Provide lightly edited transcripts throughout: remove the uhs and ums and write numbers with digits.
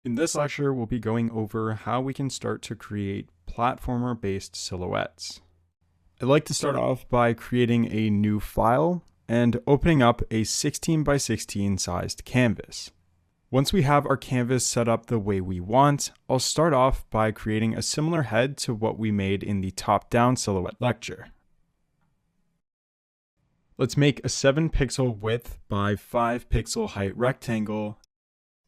In this lecture, we'll be going over how we can start to create platformer-based silhouettes. I'd like to start off by creating a new file and opening up a 16 by 16 sized canvas. Once we have our canvas set up the way we want, I'll start off by creating a similar head to what we made in the top-down silhouette lecture. Let's make a 7 pixel width by 5 pixel height rectangle,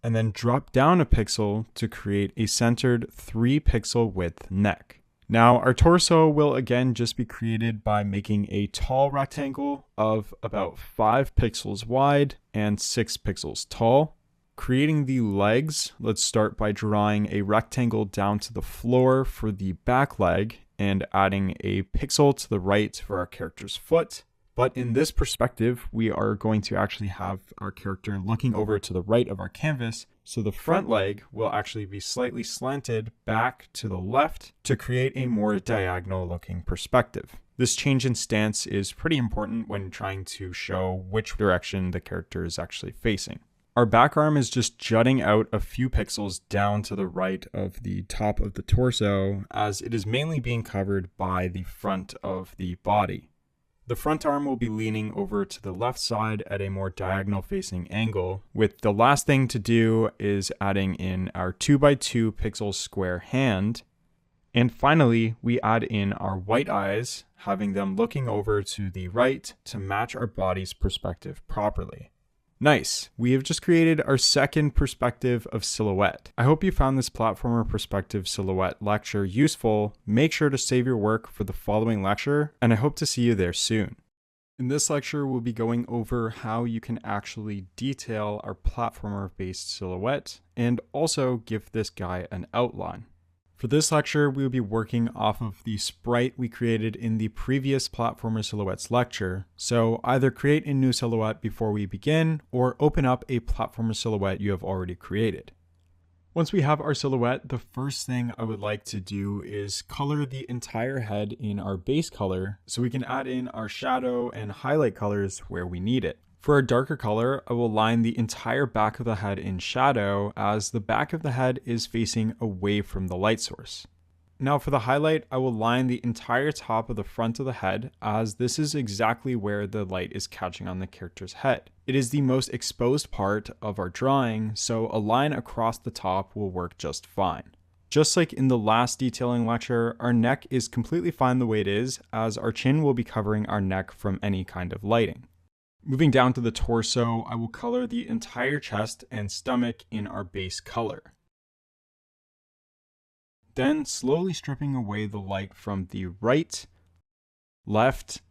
and then drop down a pixel to create a centered 3 pixel width neck. Now our torso will again just be created by making a tall rectangle of about 5 pixels wide and 6 pixels tall. Creating the legs, let's start by drawing a rectangle down to the floor for the back leg and adding a pixel to the right for our character's foot. But in this perspective, we are going to actually have our character looking over to the right of our canvas, so the front leg will actually be slightly slanted back to the left to create a more diagonal looking perspective. This change in stance is pretty important when trying to show which direction the character is actually facing. Our back arm is just jutting out a few pixels down to the right of the top of the torso, as it is mainly being covered by the front of the body. The front arm will be leaning over to the left side at a more diagonal facing angle, with the last thing to do is adding in our 2x2 pixel square hand. And finally, we add in our white eyes, having them looking over to the right to match our body's perspective properly. Nice, we have just created our second perspective of silhouette. I hope you found this platformer perspective silhouette lecture useful. Make sure to save your work for the following lecture, and I hope to see you there soon. In this lecture, we'll be going over how you can actually detail our platformer-based silhouette and also give this guy an outline. For this lecture, we will be working off of the sprite we created in the previous platformer silhouettes lecture. So either create a new silhouette before we begin or open up a platformer silhouette you have already created. Once we have our silhouette, the first thing I would like to do is color the entire head in our base color so we can add in our shadow and highlight colors where we need it. For a darker color, I will line the entire back of the head in shadow as the back of the head is facing away from the light source. Now for the highlight, I will line the entire top of the front of the head as this is exactly where the light is catching on the character's head. It is the most exposed part of our drawing, so a line across the top will work just fine. Just like in the last detailing lecture, our neck is completely fine the way it is, as our chin will be covering our neck from any kind of lighting. Moving down to the torso, I will color the entire chest and stomach in our base color. Then slowly stripping away the light from the right, left,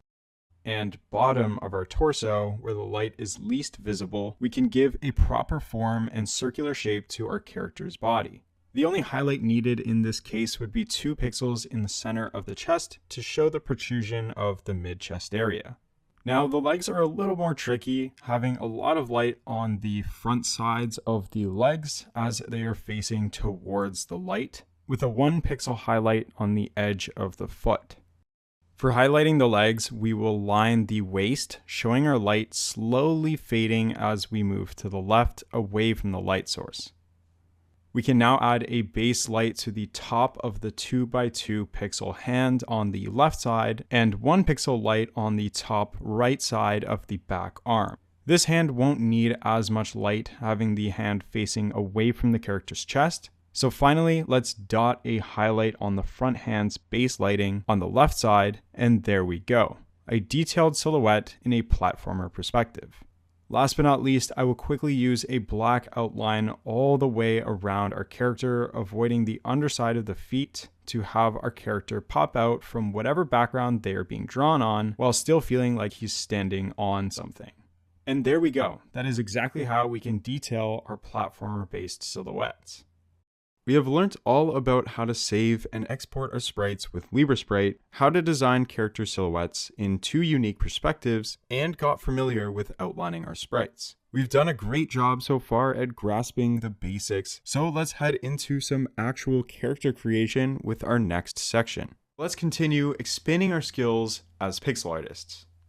and bottom of our torso where the light is least visible, we can give a proper form and circular shape to our character's body. The only highlight needed in this case would be 2 pixels in the center of the chest to show the protrusion of the mid-chest area. Now the legs are a little more tricky, having a lot of light on the front sides of the legs as they are facing towards the light, with a 1 pixel highlight on the edge of the foot. For highlighting the legs, we will line the waist, showing our light slowly fading as we move to the left away from the light source. We can now add a base light to the top of the 2x2 pixel hand on the left side and 1 pixel light on the top right side of the back arm. This hand won't need as much light, having the hand facing away from the character's chest. So finally, let's dot a highlight on the front hand's base lighting on the left side, and there we go. A detailed silhouette in a platformer perspective. Last but not least, I will quickly use a black outline all the way around our character, avoiding the underside of the feet to have our character pop out from whatever background they are being drawn on while still feeling like he's standing on something. And there we go. That is exactly how we can detail our platformer-based silhouettes. We have learnt all about how to save and export our sprites with LibreSprite, how to design character silhouettes in 2 unique perspectives, and got familiar with outlining our sprites. We've done a great job so far at grasping the basics, so let's head into some actual character creation with our next section. Let's continue expanding our skills as pixel artists.